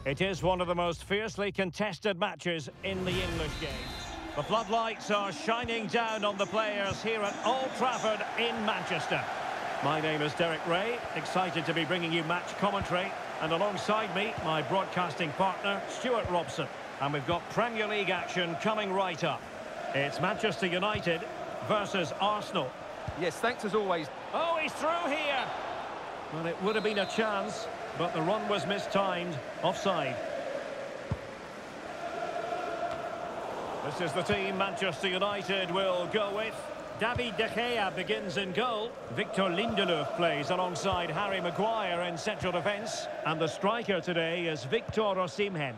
It is one of the most fiercely contested matches in the English game. The floodlights are shining down on the players here at Old Trafford in Manchester. My name is Derek Ray, excited to be bringing you match commentary. And alongside me, my broadcasting partner, Stuart Robson. And we've got Premier League action coming right up. It's Manchester United versus Arsenal. Yes, thanks as always. Oh, he's through here. Well, it would have been a chance, but the run was mistimed. Offside. This is the team Manchester United will go with. David De Gea begins in goal. Victor Lindelöf plays alongside Harry Maguire in central defence. And the striker today is Victor Osimhen.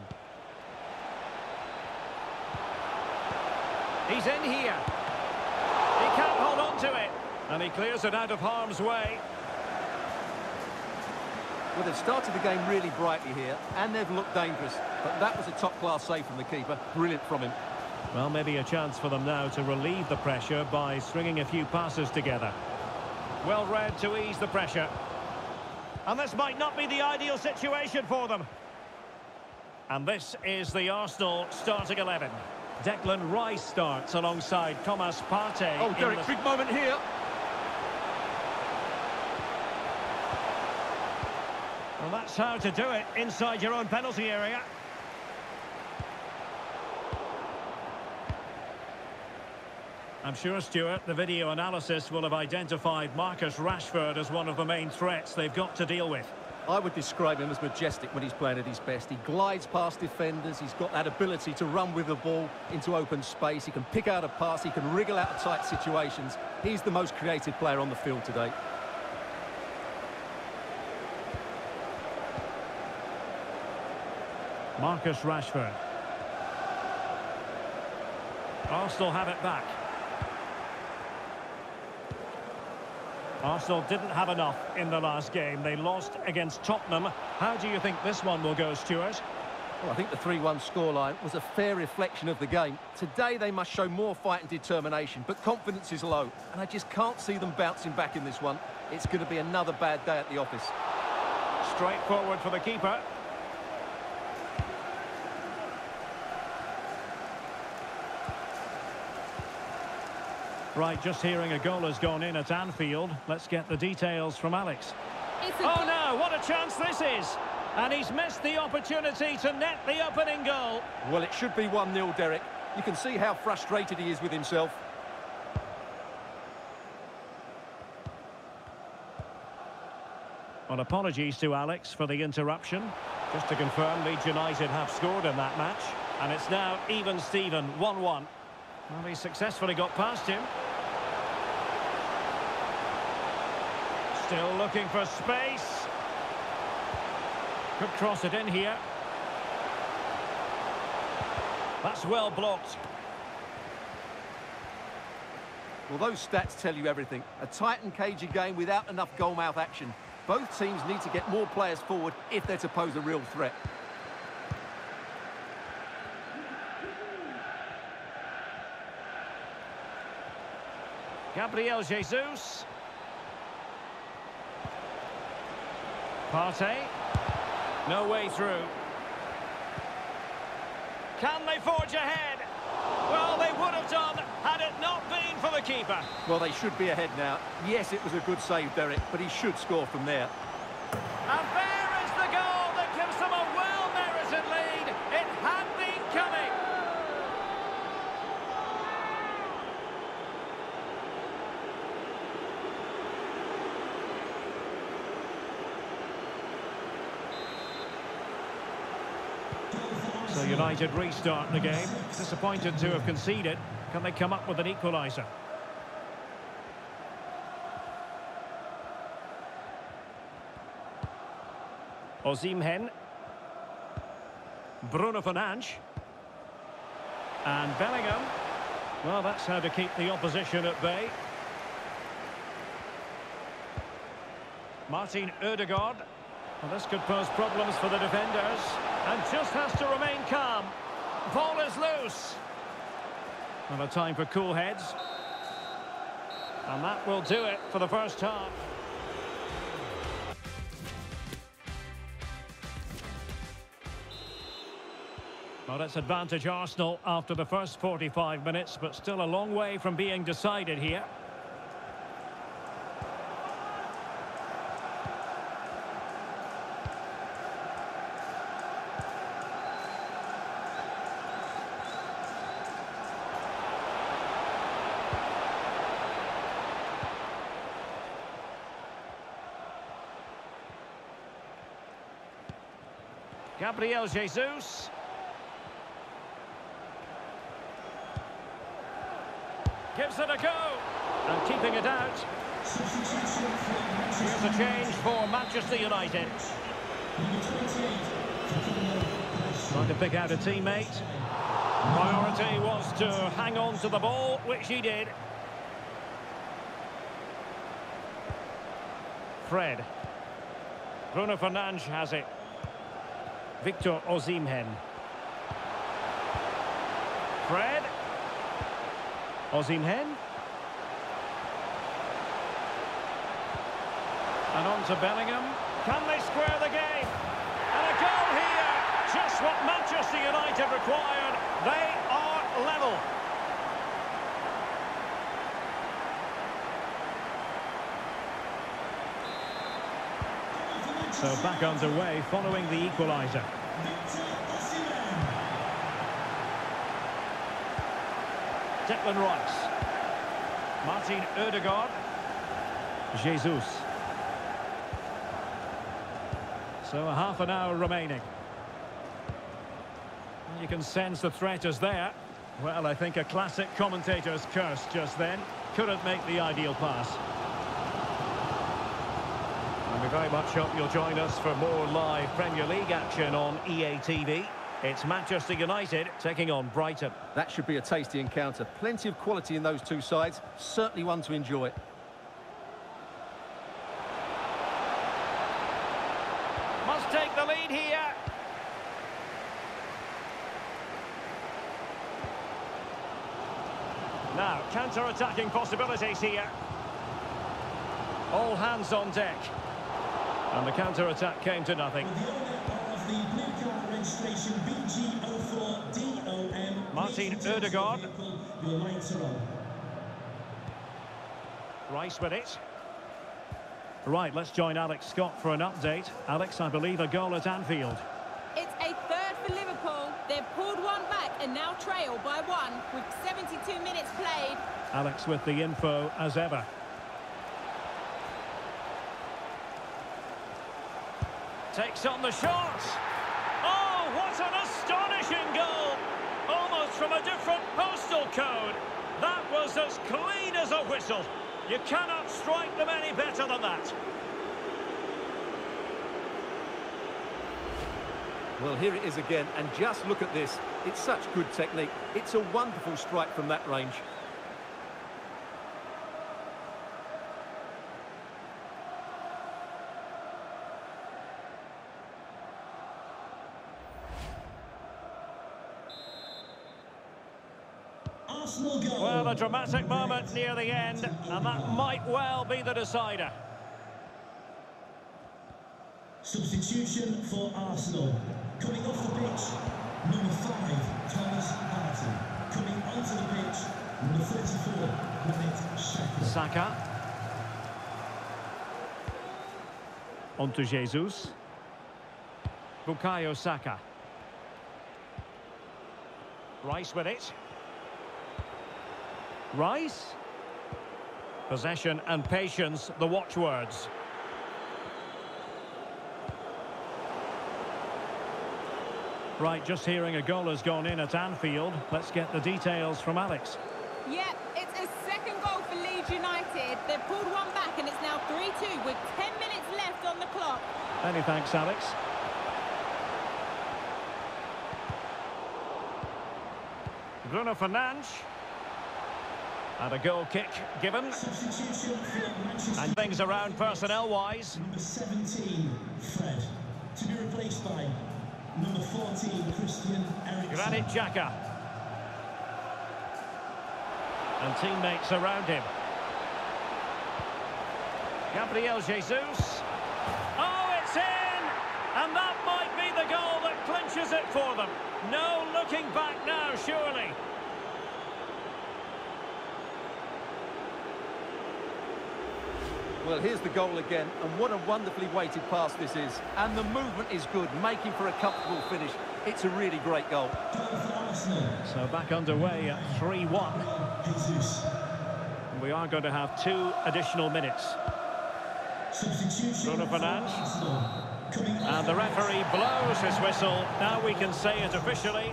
He's in here. He can't hold on to it. And he clears it out of harm's way. Well, they've started the game really brightly here, and they've looked dangerous. But that was a top-class save from the keeper. Brilliant from him. Well, maybe a chance for them now to relieve the pressure by stringing a few passes together. Well read to ease the pressure. And this might not be the ideal situation for them. And this is the Arsenal starting 11. Declan Rice starts alongside Thomas Partey. Oh, Derek, big moment here. Well, that's how to do it inside your own penalty area. I'm sure, Stuart, the video analysis will have identified Marcus Rashford as one of the main threats they've got to deal with. I would describe him as majestic when he's playing at his best. He glides past defenders. He's got that ability to run with the ball into open space. He can pick out a pass. He can wriggle out of tight situations. He's the most creative player on the field today. Marcus Rashford. Arsenal have it back. Arsenal didn't have enough in the last game. They lost against Tottenham. How do you think this one will go, Stuart? Well, I think the 3-1 scoreline was a fair reflection of the game. Today they must show more fight and determination, but confidence is low, and I just can't see them bouncing back in this one. It's going to be another bad day at the office. Straightforward for the keeper. Right, just hearing a goal has gone in at Anfield. Let's get the details from Alex. Oh no, what a chance this is! And he's missed the opportunity to net the opening goal. Well, it should be 1-0, Derek. You can see how frustrated he is with himself. Well, apologies to Alex for the interruption. Just to confirm, Leeds United have scored in that match. And it's now even Steven, 1-1. Well, he successfully got past him. Still looking for space. Could cross it in here. That's well blocked. Well, those stats tell you everything. A tight and cagey game without enough goal-mouth action. Both teams need to get more players forward if they're to pose a real threat. Gabriel Jesus. Partey. No way through. Can they forge ahead? Well, they would have done had it not been for the keeper. Well, they should be ahead now. Yes, it was a good save, Derek, but he should score from there. And there is the goal that gives them a well-merited lead. It had been coming. So United restart the game. Disappointed to have conceded. Can they come up with an equaliser? Osimhen. Bruno Fernandes. And Bellingham. Well, that's how to keep the opposition at bay. Martin Ødegaard. Well, this could pose problems for the defenders. And just has to remain calm. Ball is loose. And a time for cool heads. And that will do it for the first half. Well, it's advantage Arsenal after the first 45 minutes, but still a long way from being decided here. Gabriel Jesus. Gives it a go. And keeping it out. Here's a change for Manchester United. Trying to pick out a teammate. Priority was to hang on to the ball, which he did. Fred. Bruno Fernandes has it. Victor Osimhen. Fred. Osimhen. And on to Bellingham. Can they square the game? And a goal here. Just what Manchester United required. They are level. So back underway following the equaliser. Declan Rice. Martin Odegaard. Jesus. So a half an hour remaining. Well, you can sense the threat is there. Well, I think a classic commentator's curse just then. Couldn't make the ideal pass. And we very much hope you'll join us for more live Premier League action on EA TV. It's Manchester United taking on Brighton. That should be a tasty encounter. Plenty of quality in those two sides. Certainly one to enjoy. Must take the lead here. Now, counter-attacking possibilities here. All hands on deck. And the counter-attack came to nothing. Martin Odegaard. Rice with it. Right, let's join Alex Scott for an update. Alex, I believe a goal at Anfield. It's a third for Liverpool. They've pulled one back and now trail by one with 72 minutes played. Alex with the info as ever. Takes on the shot. Oh, what an astonishing goal! Almost from a different postal code. That was as clean as a whistle. You cannot strike them any better than that. Well, here it is again, and just look at this. It's such good technique. It's a wonderful strike from that range. Well, a dramatic moment near the end, and that might well be the decider. Substitution for Arsenal. Coming off the pitch, number 5, Thomas Partey. Coming onto the pitch, number 34, Granit Xhaka. Saka. Onto Jesus. Bukayo Saka. Rice with it. Rice. Possession and patience, the watchwords. Right, just hearing a goal has gone in at Anfield. Let's get the details from Alex. Yep, it's a second goal for Leeds United. They've pulled one back and it's now 3-2 with 10 minutes left on the clock. Many thanks, Alex. Bruno Fernandes. And a goal kick given. And things around personnel-wise. Number 17, Fred. To be replaced by number 14, Christian Eriksen. Granit Xhaka. And teammates around him. Gabriel Jesus. Oh, it's in! And that might be the goal that clinches is it for them? No looking back now, surely. Well, here's the goal again, and what a wonderfully weighted pass this is. And the movement is good, making for a comfortable finish. It's a really great goal. So back underway at 3-1. We are going to have 2 additional minutes. Bruno Fernandes. And the referee blows his whistle. Now we can say it officially.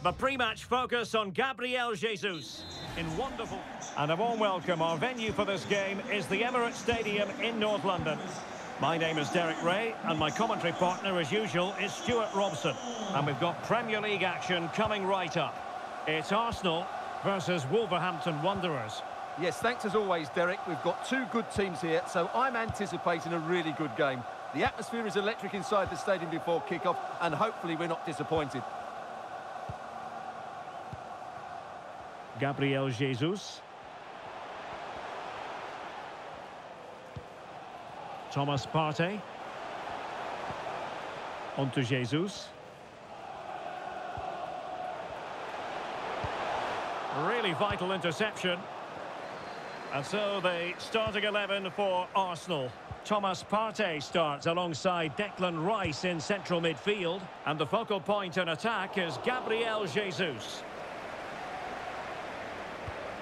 The pre-match focus on Gabriel Jesus in wonderful... And a warm welcome. Our venue for this game is the Emirates Stadium in North London. My name is Derek Ray, and my commentary partner, as usual, is Stuart Robson. And we've got Premier League action coming right up. It's Arsenal versus Wolverhampton Wanderers. Yes, thanks as always, Derek. We've got 2 good teams here, so I'm anticipating a really good game. The atmosphere is electric inside the stadium before kick-off, and hopefully we're not disappointed. Gabriel Jesus. Thomas Partey. On to Jesus. Really vital interception. And so the starting 11 for Arsenal. Thomas Partey starts alongside Declan Rice in central midfield. And the focal point in attack is Gabriel Jesus.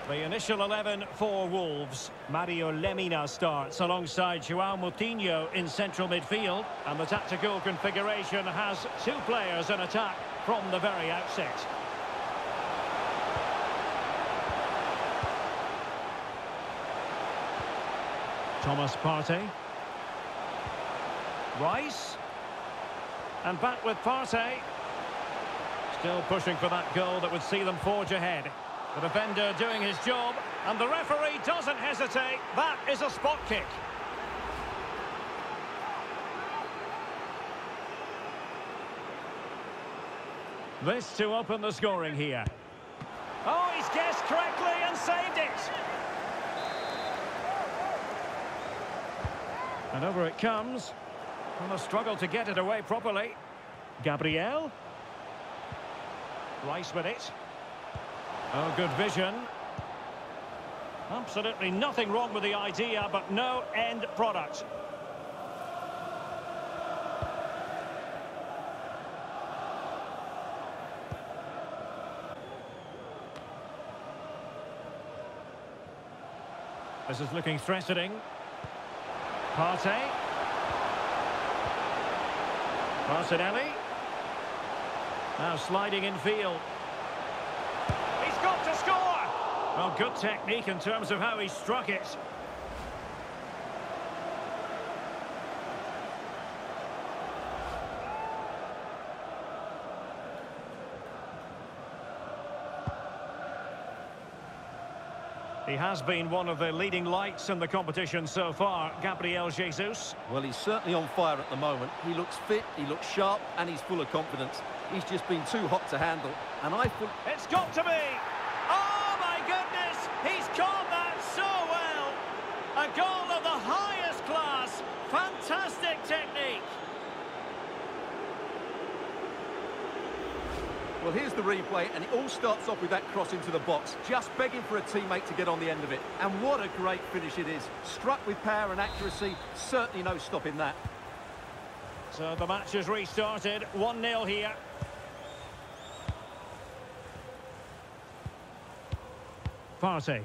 The initial 11 for Wolves. Mario Lemina starts alongside João Moutinho in central midfield. And the tactical configuration has 2 players in attack from the very outset. Thomas Partey. Rice. And back with Partey. Still pushing for that goal that would see them forge ahead. The defender doing his job, and the referee doesn't hesitate. That is a spot kick. This to open the scoring here. Oh, he's guessed correctly and saved it. And over it comes. And a struggle to get it away properly. Gabriel. Rice with it. Oh, good vision. Absolutely nothing wrong with the idea, but no end product. This is looking threatening. Partey. Martinelli. Now sliding in field. Got to score! Well, good technique in terms of how he struck it. He has been one of the leading lights in the competition so far, Gabriel Jesus. Well, he's certainly on fire at the moment. He looks fit, he looks sharp, and he's full of confidence. He's just been too hot to handle, and It's got to be! Oh, my goodness! He's caught that so well! A goal of the highest class! Fantastic technique! Well, here's the replay, and it all starts off with that cross into the box, just begging for a teammate to get on the end of it. And what a great finish it is. Struck with power and accuracy, certainly no stopping that. So the match has restarted, 1-0 here. Partey.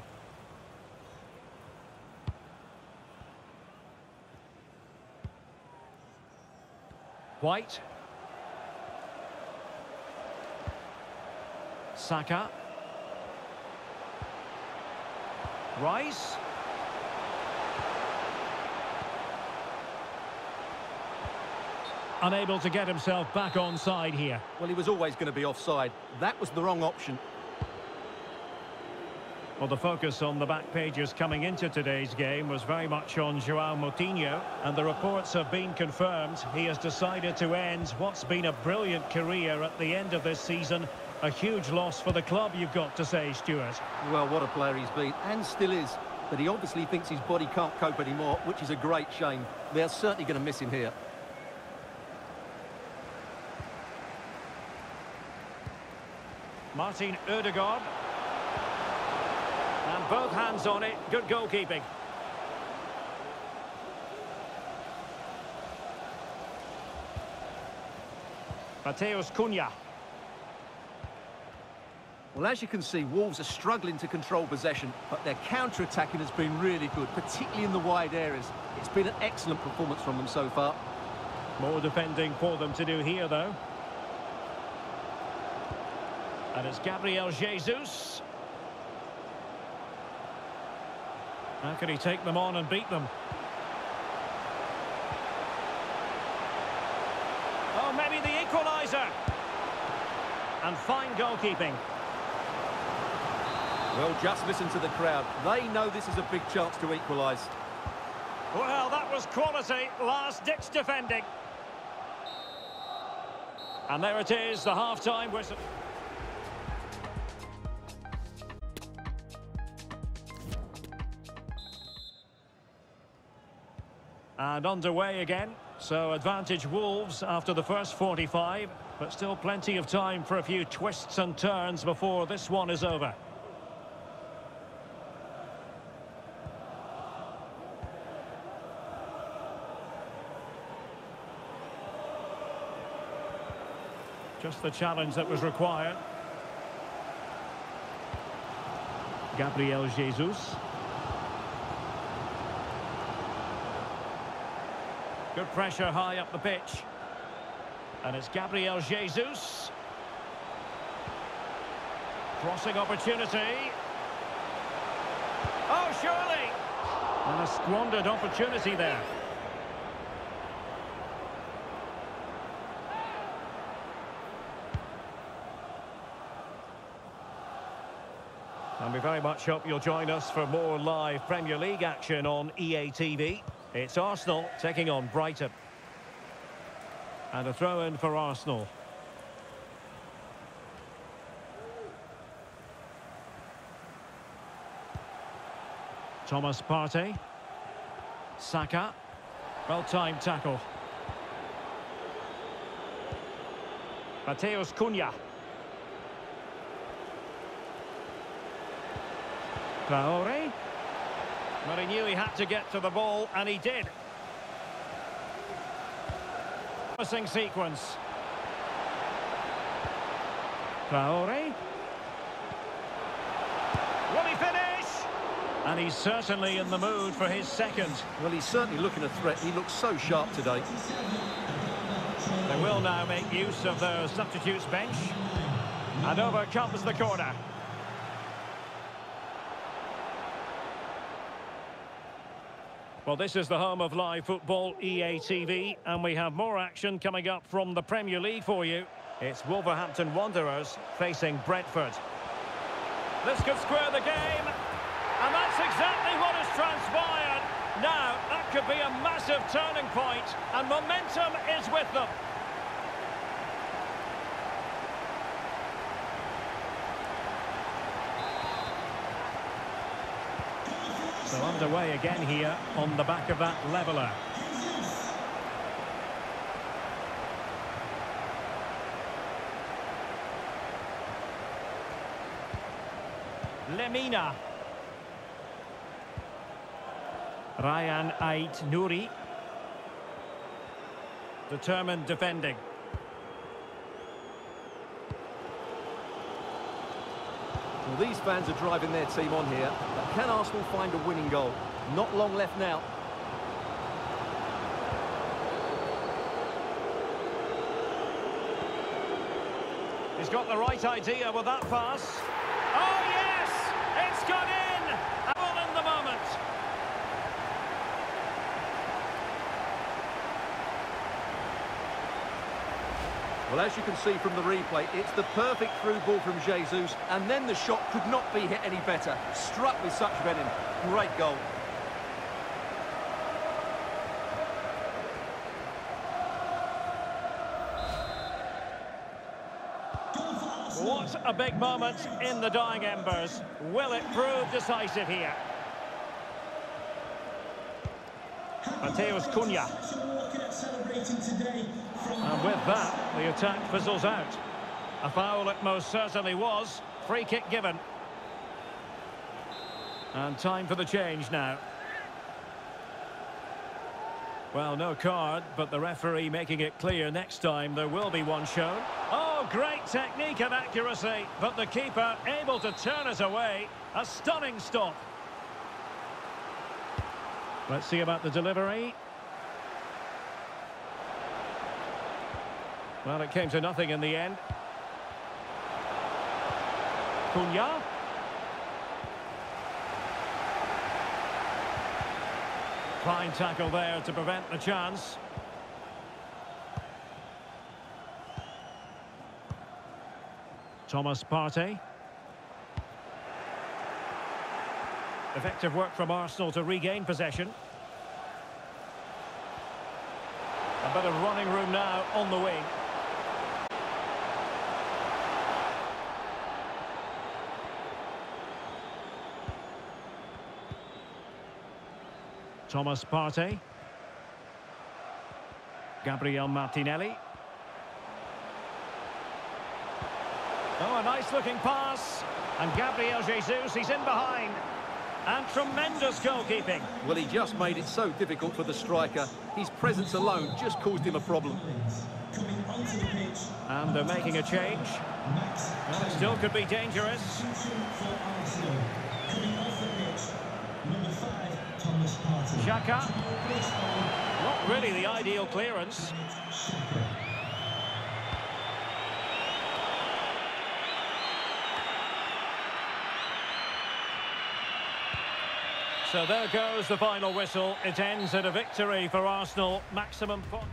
White. Saka. Rice. Unable to get himself back on side here. Well, he was always going to be offside. That was the wrong option. Well, the focus on the back pages coming into today's game was very much on João Moutinho, and the reports have been confirmed. He has decided to end what's been a brilliant career at the end of this season. A huge loss for the club, you've got to say, Stuart. Well, what a player he's been, and still is. But he obviously thinks his body can't cope anymore, which is a great shame. They're certainly going to miss him here. Martin Ødegaard. And both hands on it. Good goalkeeping. Matheus Cunha. Well, as you can see, Wolves are struggling to control possession, but their counter-attacking has been really good, particularly in the wide areas. It's been an excellent performance from them so far. More defending for them to do here, though. And it's Gabriel Jesus. How can he take them on and beat them? Oh, maybe the equaliser. And fine goalkeeping. Well, just listen to the crowd. They know this is a big chance to equalise. Well, that was quality. Last-ditch defending. And there it is, the half-time whistle. And underway again. So advantage Wolves after the first 45, but still plenty of time for a few twists and turns before this one is over. Just the challenge that was required. Gabriel Jesus. Good pressure high up the pitch. And it's Gabriel Jesus. Crossing opportunity. Oh, surely! And a squandered opportunity there. And we very much hope you'll join us for more live Premier League action on EA TV. It's Arsenal taking on Brighton. And a throw-in for Arsenal. Thomas Partey. Saka. Well-timed tackle. Matheus Cunha. Traore. But he knew he had to get to the ball, and he did. Promising sequence. Traore. Will he finish? And he's certainly in the mood for his second. Well, he's certainly looking a threat. He looks so sharp today. They will now make use of their substitutes bench. And over comes the corner. Well, this is the home of live football, EA TV, and we have more action coming up from the Premier League for you. It's Wolverhampton Wanderers facing Brentford. This could square the game. And that's exactly what has transpired. Now, that could be a massive turning point, and momentum is with them. So underway again here on the back of that leveller. Lemina. Ryan Ait Nouri. Determined defending. Well, these fans are driving their team on here. But can Arsenal find a winning goal? Not long left now. He's got the right idea with that pass. Oh, yes! It's gone in! A goal in the moment. Well, as you can see from the replay, it's the perfect through ball from Jesus, and then the shot could not be hit any better. Struck with such venom. Great goal. What a big moment in the dying embers. Will it prove decisive here? Mateus Cunha. And with that, the attack fizzles out. A foul it most certainly was. Free kick given. And time for the change now. Well, no card, but the referee making it clear next time there will be one shown. Oh, great technique and accuracy, but the keeper able to turn it away. A stunning stop. Let's see about the delivery. Well, it came to nothing in the end. Cunha. Fine tackle there to prevent the chance. Thomas Partey. Effective work from Arsenal to regain possession. A bit of running room now on the wing. Thomas Partey. Gabriel Martinelli. Oh, a nice looking pass. And Gabriel Jesus, he's in behind. And tremendous goalkeeping. Well, he just made it so difficult for the striker. His presence alone just caused him a problem. And they're making a change. Well, it still could be dangerous. Xhaka. Not really the ideal clearance. So there goes the final whistle. It ends at a victory for Arsenal. Maximum point.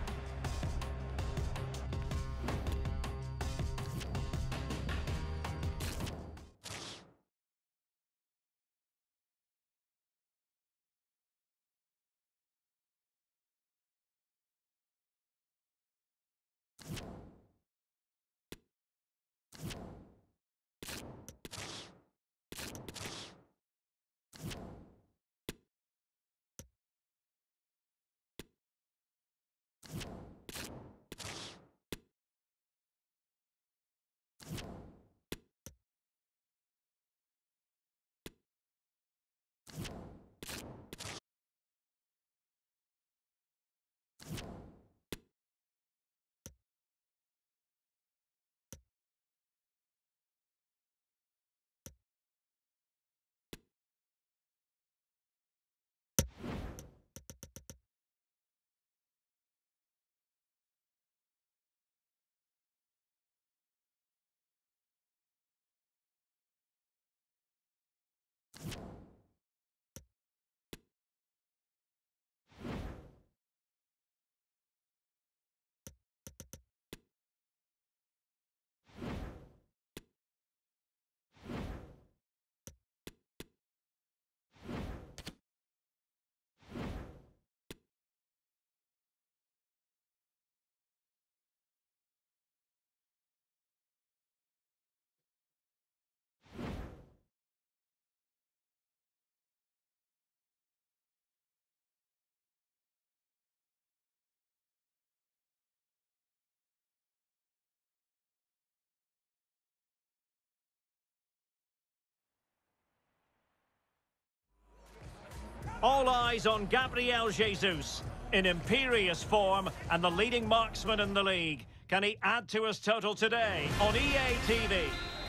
All eyes on Gabriel Jesus, in imperious form and the leading marksman in the league. Can he add to his total today on EA TV?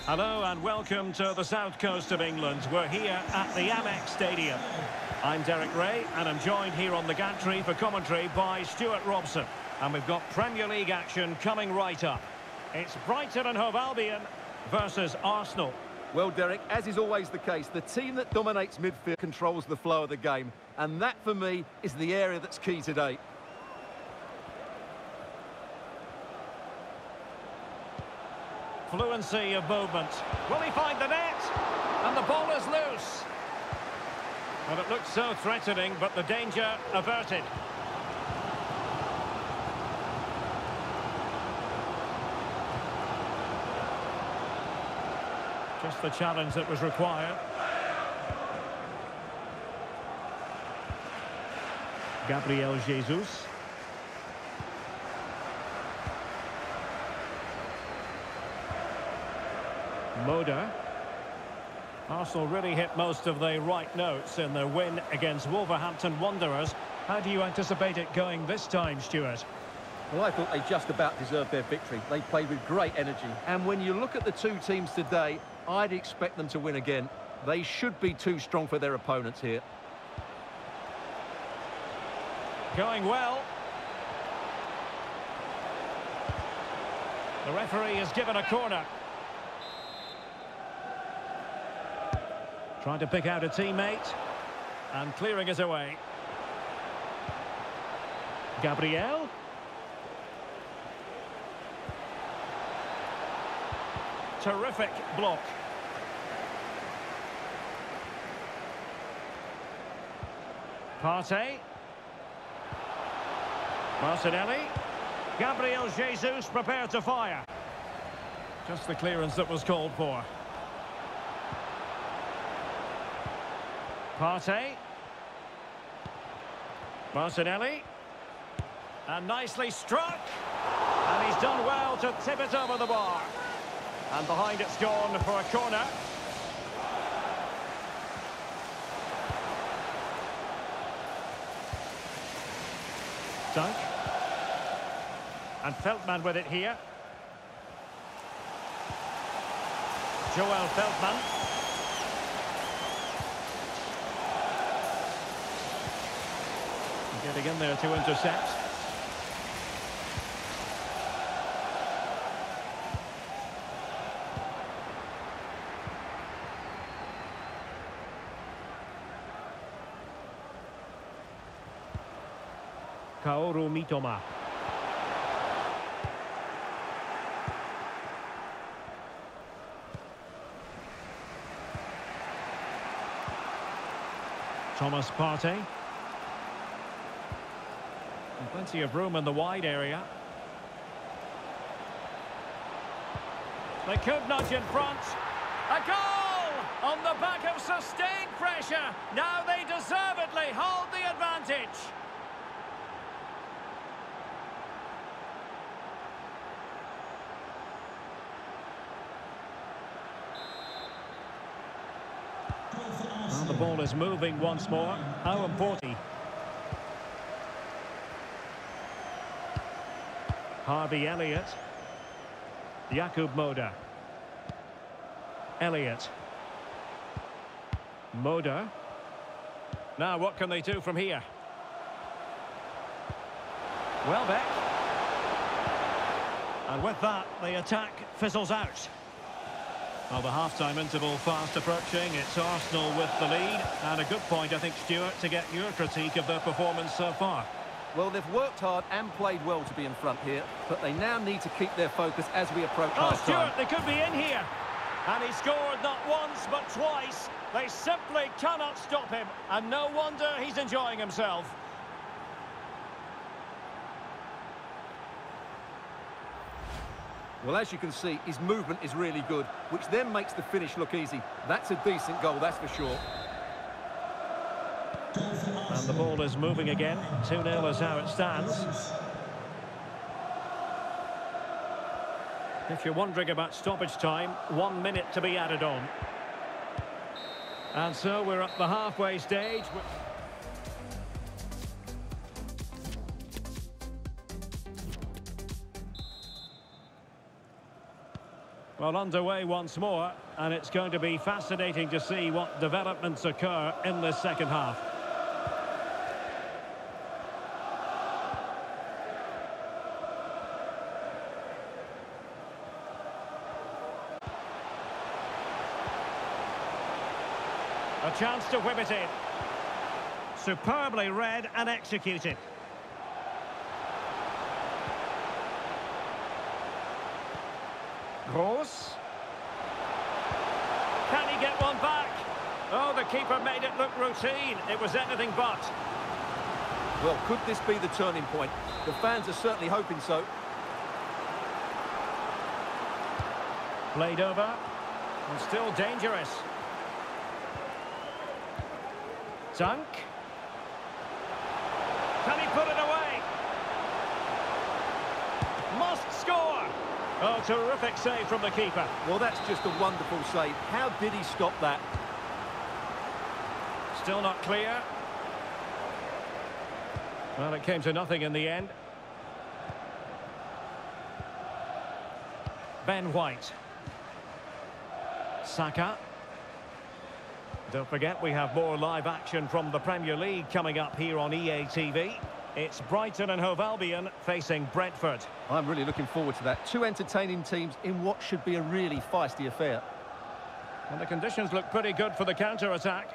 Hello and welcome to the south coast of England. We're here at the Amex Stadium. I'm Derek Ray and I'm joined here on the gantry for commentary by Stuart Robson. And we've got Premier League action coming right up. It's Brighton and Hove Albion versus Arsenal. Well, Derek, as is always the case, the team that dominates midfield controls the flow of the game. And that, for me, is the area that's key today. Fluency of movement. Will he find the net? And the ball is loose. And it looked so threatening, but the danger averted. Just the challenge that was required. Gabriel Jesus. Moder. Arsenal really hit most of the right notes in their win against Wolverhampton Wanderers. How do you anticipate it going this time, Stuart? Well, I thought they just about deserved their victory. They played with great energy. And when you look at the two teams today, I'd expect them to win again. They should be too strong for their opponents here. Going well. The referee has given a corner. Trying to pick out a teammate. And clearing us away. Gabriel. Terrific block. Partey. Martinelli. Gabriel Jesus prepared to fire. Just the clearance that was called for. Partey. Martinelli. And nicely struck. And he's done well to tip it over the bar. And behind it's gone for a corner. Dunk. And Feldman with it here. Joel Feldman. Getting in there to intercept. Kaoru Mitoma. Thomas Partey. And plenty of room in the wide area. They could nudge in front. A goal! On the back of sustained pressure. Now they deservedly hold the advantage. Well, the ball is moving once more. How important. Harvey Elliott. Jakub Moder. Elliott. Moder. Now what can they do from here? Welbeck. And with that, the attack fizzles out. Well, the half-time interval fast approaching. It's Arsenal with the lead. And a good point, I think, Stuart, to get your critique of their performance so far. Well, they've worked hard and played well to be in front here, but they now need to keep their focus as we approach half-time. Stuart, they could be in here. And he scored not once, but twice. They simply cannot stop him. And no wonder he's enjoying himself. Well, as you can see, his movement is really good, which then makes the finish look easy. That's a decent goal, that's for sure. And the ball is moving again. 2-0 is how it stands. If you're wondering about stoppage time, 1 minute to be added on. And so we're at the halfway stage. Well, underway once more, and it's going to be fascinating to see what developments occur in the second half. A chance to whip it in. Superbly read and executed. Gross. Can he get one back? Oh, the keeper made it look routine. It was anything but. Well, could this be the turning point? The fans are certainly hoping so. Played over. And still dangerous. Dunk. Can he put it away? Must score. Oh, terrific save from the keeper. Well, that's just a wonderful save. How did he stop that? Still not clear. Well, it came to nothing in the end. Ben White. Saka. Don't forget, we have more live action from the Premier League coming up here on EA TV. It's Brighton and Hove Albion facing Brentford. I'm really looking forward to that. Two entertaining teams in what should be a really feisty affair. And the conditions look pretty good for the counter-attack.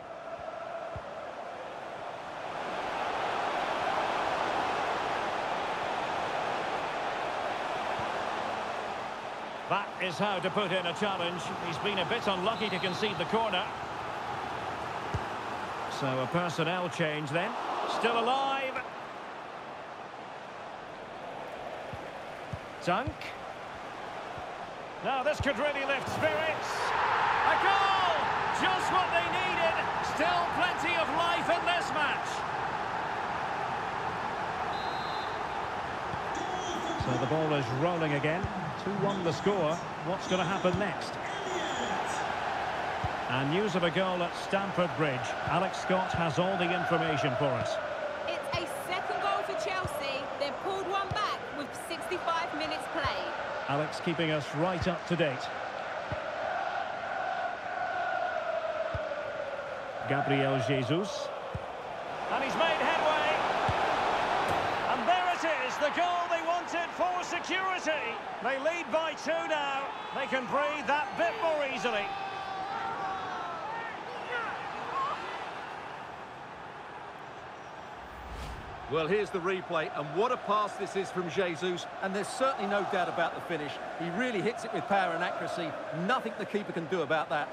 That is how to put in a challenge. He's been a bit unlucky to concede the corner. So a personnel change then. Still alive. Dunk. Now this could really lift spirits. A goal! Just what they needed. Still plenty of life in this match. So the ball is rolling again. 2-1 the score. What's going to happen next? And news of a goal at Stamford Bridge. Alex Scott has all the information for us. It's a second goal for Chelsea. They've pulled one back with 65 minutes played. Alex keeping us right up to date. Gabriel Jesus. And he's made headway. And there it is, the goal they wanted for security. They lead by 2 now. They can breathe that bit more easily. Well, here's the replay, and what a pass this is from Jesus, and there's certainly no doubt about the finish. He really hits it with power and accuracy. Nothing the keeper can do about that.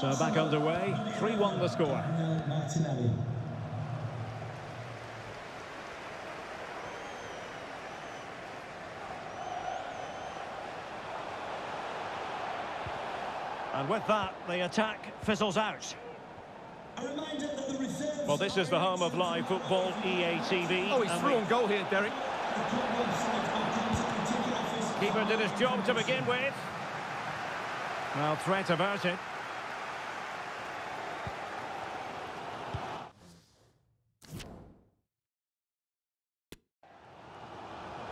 So back underway, 3-1 the score. Martinelli. And with that, the attack fizzles out. A reminder that the reserves... Well, this is the home of live football, EA TV. Oh, he's through on goal here, Derek. Keeper did his job to begin with. Well, threat averted.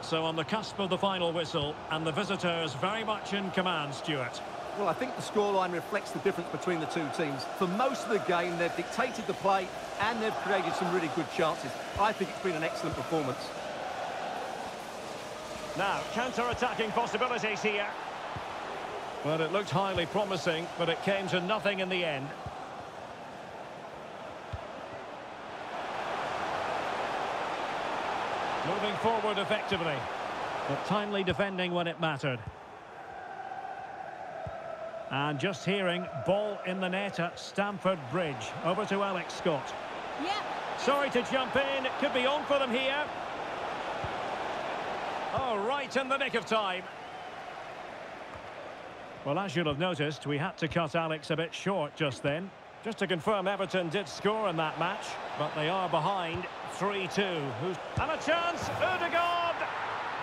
So on the cusp of the final whistle, and the visitors very much in command, Stuart. Well, I think the scoreline reflects the difference between the two teams. For most of the game, they've dictated the play and they've created some really good chances. I think it's been an excellent performance. Now, counter-attacking possibilities here. Well, it looked highly promising, but it came to nothing in the end. Moving forward effectively, but timely defending when it mattered. And just hearing, ball in the net at Stamford Bridge. Over to Alex Scott. Yep. Sorry to jump in, it could be on for them here. Oh, right in the nick of time. Well, as you'll have noticed, we had to cut Alex a bit short just then. Just to confirm, Everton did score in that match, but they are behind 3-2. And a chance, Ødegaard!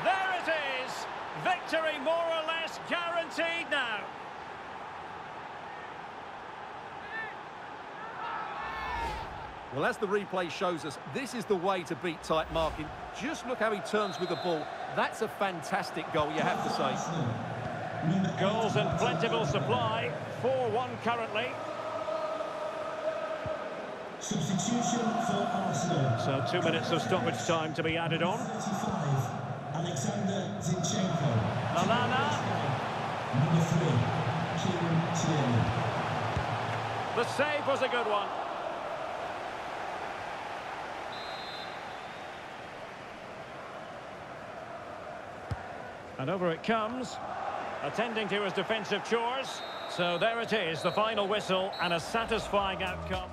There it is! Victory more or less guaranteed now. Well, as the replay shows us, this is the way to beat tight marking. Just look how he turns with the ball. That's a fantastic goal, you have to say. Goals in plentiful supply. 4-1 currently. Substitution for Arsenal. So 2 minutes of stoppage time to be added on. 35, Alexander Zinchenko. Lallana. Number 3, Kieran Tierney. The save was a good one. And over it comes, attending to his defensive chores. So there it is, the final whistle and a satisfying outcome.